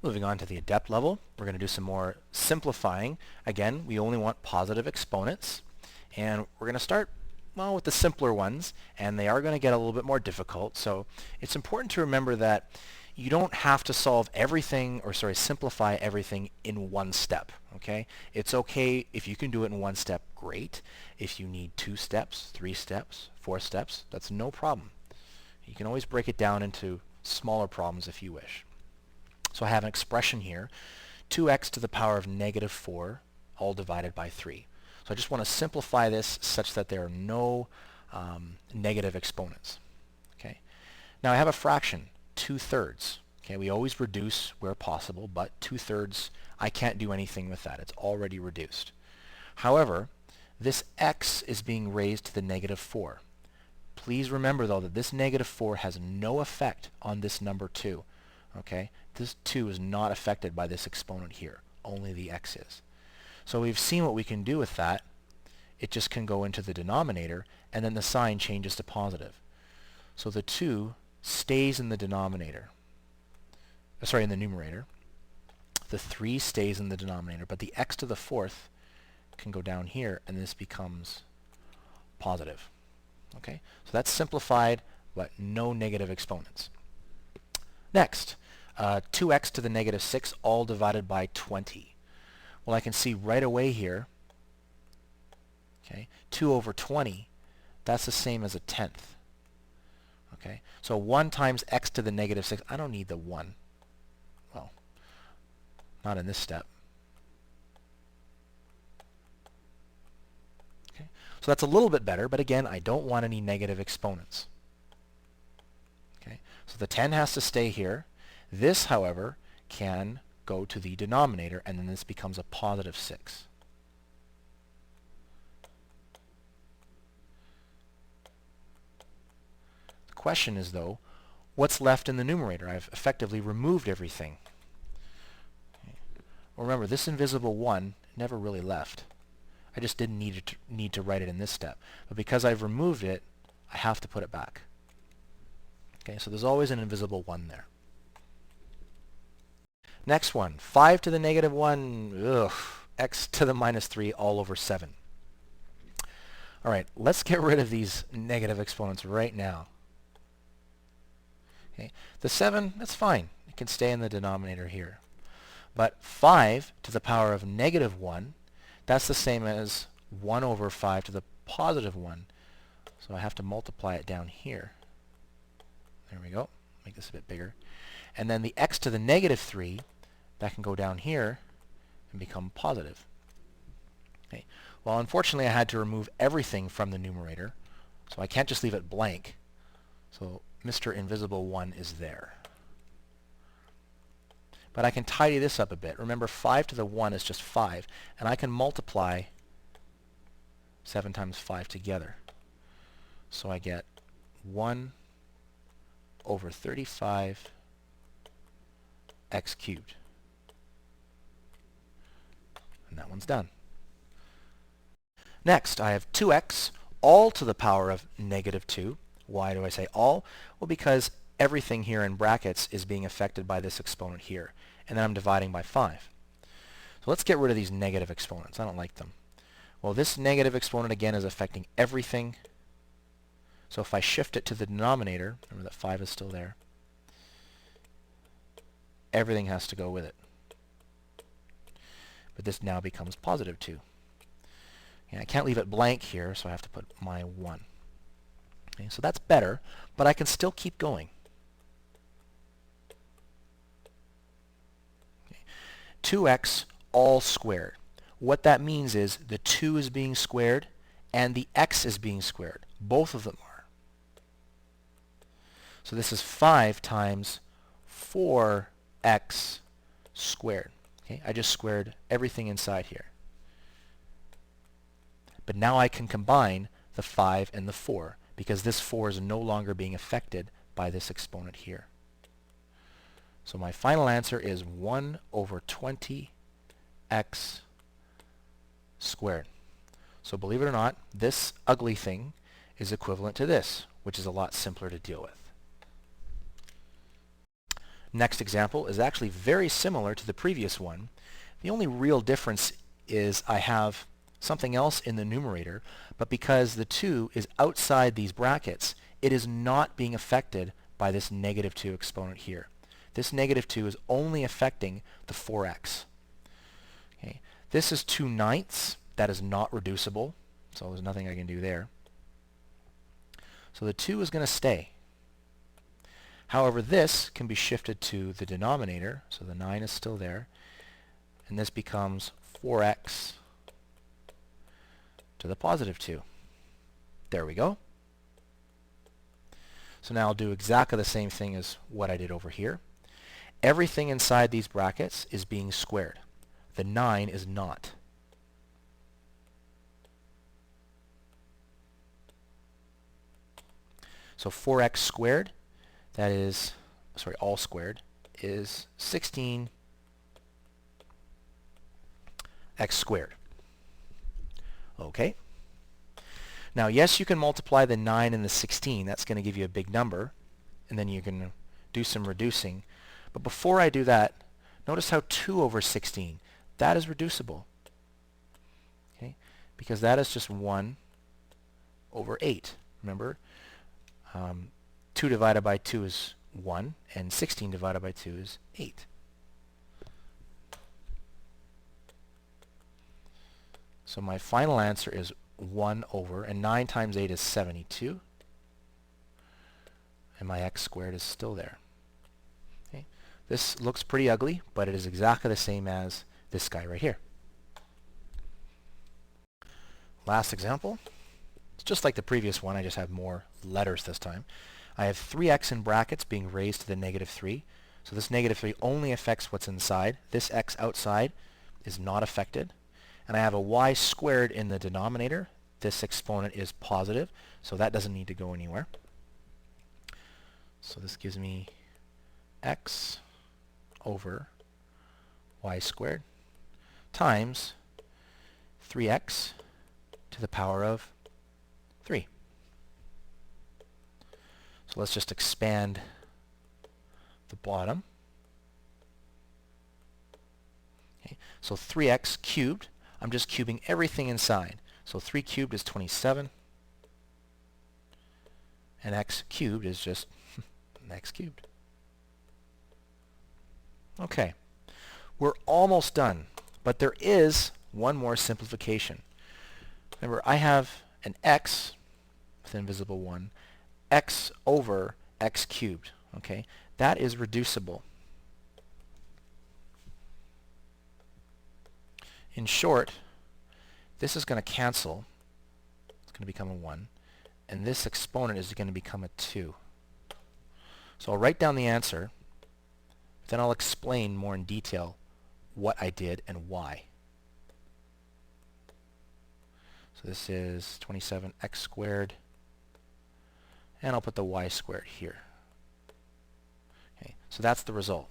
Moving on to the Adept level, we're going to do some more simplifying. Again, we only want positive exponents, and we're going to start, well, with the simpler ones, and they are going to get a little bit more difficult. So it's important to remember that you don't have to solve everything, or simplify everything in one step, okay? It's okay if you can do it in one step, great. If you need 2 steps, 3 steps, 4 steps, that's no problem. You can always break it down into smaller problems if you wish. So I have an expression here, 2x to the power of negative 4, all divided by 3. So I just want to simplify this such that there are no negative exponents. Okay. Now I have a fraction, 2/3. Okay, we always reduce where possible, but 2/3, I can't do anything with that. It's already reduced. However, this x is being raised to the negative 4. Please remember, though, that this negative 4 has no effect on this number 2. Okay, this 2 is not affected by this exponent here. Only the x is. So we've seen what we can do with that. It just can go into the denominator, and then the sign changes to positive. So the 2 stays in the denominator. In the numerator. The 3 stays in the denominator, but the x to the 4th can go down here, and this becomes positive. Okay, so that's simplified, but no negative exponents. Next, 2x to the negative 6, all divided by 20. Well, I can see right away here, okay, 2 over 20, that's the same as a 10th. Okay, so 1 times x to the negative 6, I don't need the 1. Well, not in this step. Okay, so that's a little bit better, but again, I don't want any negative exponents. Okay, so the 10 has to stay here. This, however, can go to the denominator, and then this becomes a positive 6. The question is, though, what's left in the numerator? I've effectively removed everything. Okay. Well, remember, this invisible 1 never really left. I just didn't need to write it in this step. But because I've removed it, I have to put it back. Okay, so there's always an invisible 1 there. Next one, 5 to the negative 1, x to the minus 3 all over 7. All right, let's get rid of these negative exponents right now. Okay, the 7, that's fine. It can stay in the denominator here. But 5 to the power of negative 1, that's the same as 1 over 5 to the positive 1. So I have to multiply it down here. There we go. Make this a bit bigger. And then the x to the negative 3, that can go down here and become positive. Okay. Well, unfortunately, I had to remove everything from the numerator, so I can't just leave it blank. So Mr. Invisible 1 is there. But I can tidy this up a bit. Remember, 5 to the 1 is just 5, and I can multiply 7 times 5 together. So I get 1 over 35 x cubed. And that one's done. Next, I have 2x all to the power of negative 2. Why do I say all? Well, because everything here in brackets is being affected by this exponent here. And then I'm dividing by 5. So let's get rid of these negative exponents. I don't like them. Well, this negative exponent, again, is affecting everything. So if I shift it to the denominator, remember that 5 is still there, everything has to go with it. But this now becomes positive 2. And I can't leave it blank here, so I have to put my 1. Okay, so that's better, but I can still keep going. Okay. 2x all squared. What that means is the 2 is being squared and the x is being squared. Both of them are. So this is 5 times 4x squared. Okay, I just squared everything inside here. But now I can combine the 5 and the 4 because this 4 is no longer being affected by this exponent here. So my final answer is 1 over 20x squared. So believe it or not, this ugly thing is equivalent to this, which is a lot simpler to deal with. next example is actually very similar to the previous one. The only real difference is I have something else in the numerator, but because the 2 is outside these brackets, it is not being affected by this negative 2 exponent here. This negative 2 is only affecting the 4x. Okay. This is 2/9. That is not reducible, so there's nothing I can do there. So the 2 is going to stay. However, this can be shifted to the denominator, so the 9 is still there, and this becomes 4x to the positive 2. There we go. So now I'll do exactly the same thing as what I did over here. Everything inside these brackets is being squared. The 9 is not. So 4x squared, that is, sorry, all squared, is 16x squared. Okay. Now, yes, you can multiply the 9 and the 16. That's going to give you a big number, and then you can do some reducing. But before I do that, notice how 2 over 16, that is reducible. Okay? Because that is just 1 over 8. Remember, 2 divided by 2 is 1, and 16 divided by 2 is 8. So my final answer is 1 over, and 9 times 8 is 72, and my x squared is still there. Okay. This looks pretty ugly, but it is exactly the same as this guy right here. Last example. It's just like the previous one, I just have more letters this time. I have 3x in brackets being raised to the negative 3. So this negative 3 only affects what's inside. This x outside is not affected. And I have a y squared in the denominator. This exponent is positive, so that doesn't need to go anywhere. So this gives me x over y squared times 3x to the power of 3. So let's just expand the bottom. Okay. So 3x cubed, I'm just cubing everything inside. So 3 cubed is 27, and x cubed is just x cubed. Okay, we're almost done, but there is one more simplification. Remember, I have an x with an invisible 1, x over x cubed. Okay, that is reducible. In short, this is going to cancel. It's going to become a 1. And this exponent is going to become a 2. So I'll write down the answer, then I'll explain more in detail what I did and why. So this is 27x squared, and I'll put the y squared here. Okay, so that's the result.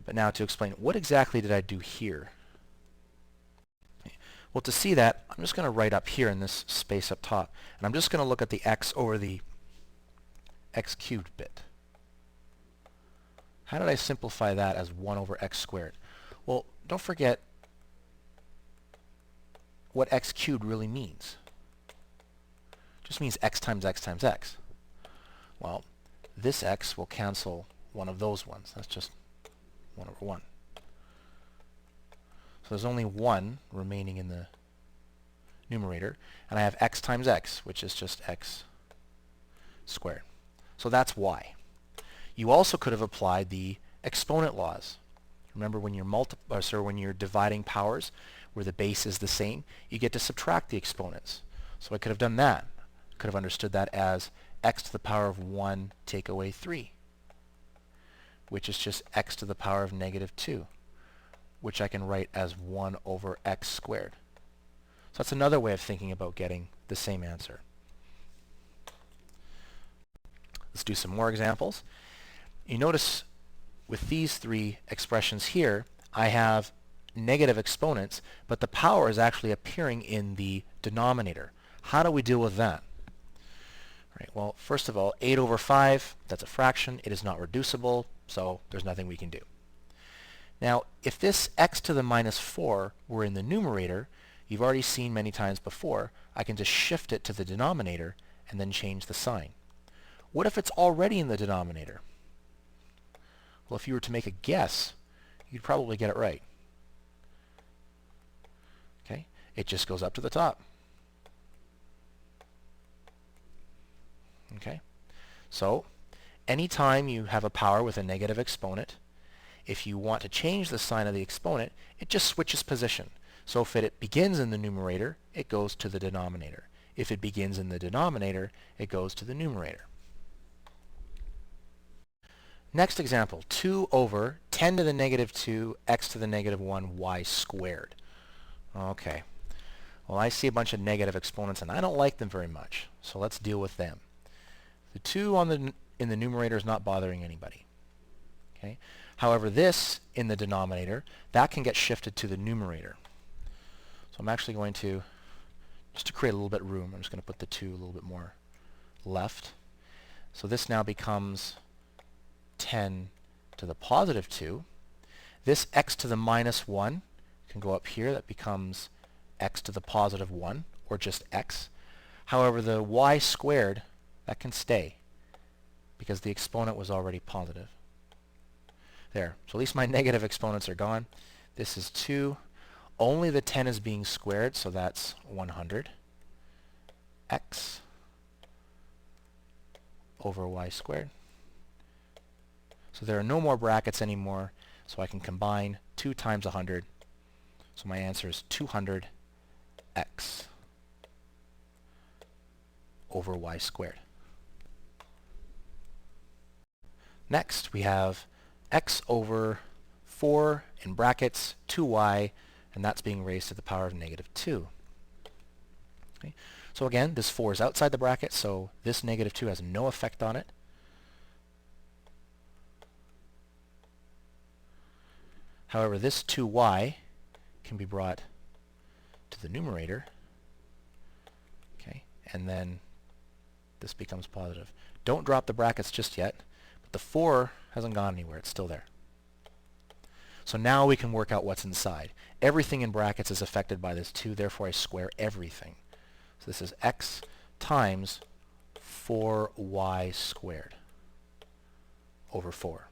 But now to explain, what exactly did I do here? Well, to see that, I'm just going to write up here in this space up top, and I'm just going to look at the x over the x cubed bit. How did I simplify that as 1 over x squared? Well, don't forget what x cubed really means. It just means x times x times x. Well, this x will cancel one of those ones. That's just 1 over 1. So there's only 1 remaining in the numerator, and I have x times x, which is just x squared. So that's why. You also could have applied the exponent laws. Remember, when you're dividing powers where the base is the same, you get to subtract the exponents. So I could have done that. I could have understood that as x to the power of 1 take away 3, which is just x to the power of negative 2. Which I can write as 1 over x squared. So that's another way of thinking about getting the same answer. Let's do some more examples. You notice with these 3 expressions here, I have negative exponents, but the power is actually appearing in the denominator. How do we deal with that? Right, well, first of all, 8 over 5, that's a fraction. It is not reducible. so there's nothing we can do. Now, if this x to the minus 4 were in the numerator, you've already seen many times before, I can just shift it to the denominator and then change the sign. What if it's already in the denominator? Well, if you were to make a guess, you'd probably get it right. Okay, it just goes up to the top. Okay, so anytime you have a power with a negative exponent, if you want to change the sign of the exponent, it just switches position. So if it begins in the numerator, it goes to the denominator. If it begins in the denominator, it goes to the numerator. Next example, 2 over 10 to the negative 2 x to the negative 1 y squared. Okay, well, I see a bunch of negative exponents and I don't like them very much, so let's deal with them. The 2 in the numerator is not bothering anybody. Okay. However, this in the denominator, that can get shifted to the numerator. So I'm actually going to, just to create a little bit of room, I'm just going to put the 2 a little bit more left. So this now becomes 10 to the positive 2. This x to the minus 1 can go up here. That becomes x to the positive 1, or just x. However, the y squared, that can stay because the exponent was already positive. There. So at least my negative exponents are gone. This is 2. Only the 10 is being squared, so that's 100 x over y squared. So there are no more brackets anymore, so I can combine 2 times 100. So my answer is 200 x over y squared. Next, we have x over 4 in brackets 2y, and that's being raised to the power of negative 2. Okay. So again, this 4 is outside the bracket, so this negative 2 has no effect on it. However, this 2y can be brought to the numerator, okay, and then this becomes positive. Don't drop the brackets just yet, but the 4 hasn't gone anywhere. It's still there. So now we can work out what's inside. Everything in brackets is affected by this 2, therefore I square everything. So this is x times 4y squared over 4.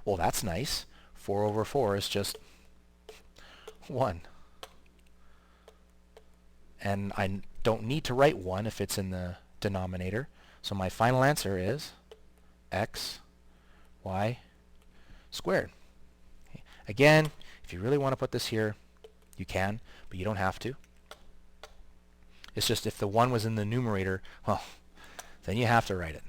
Well, that's nice. 4 over 4 is just 1. And I don't need to write 1 if it's in the denominator. So my final answer is x, y squared. Okay. Again, if you really want to put this here, you can, but you don't have to. It's just if the 1 was in the numerator, well, then you have to write it.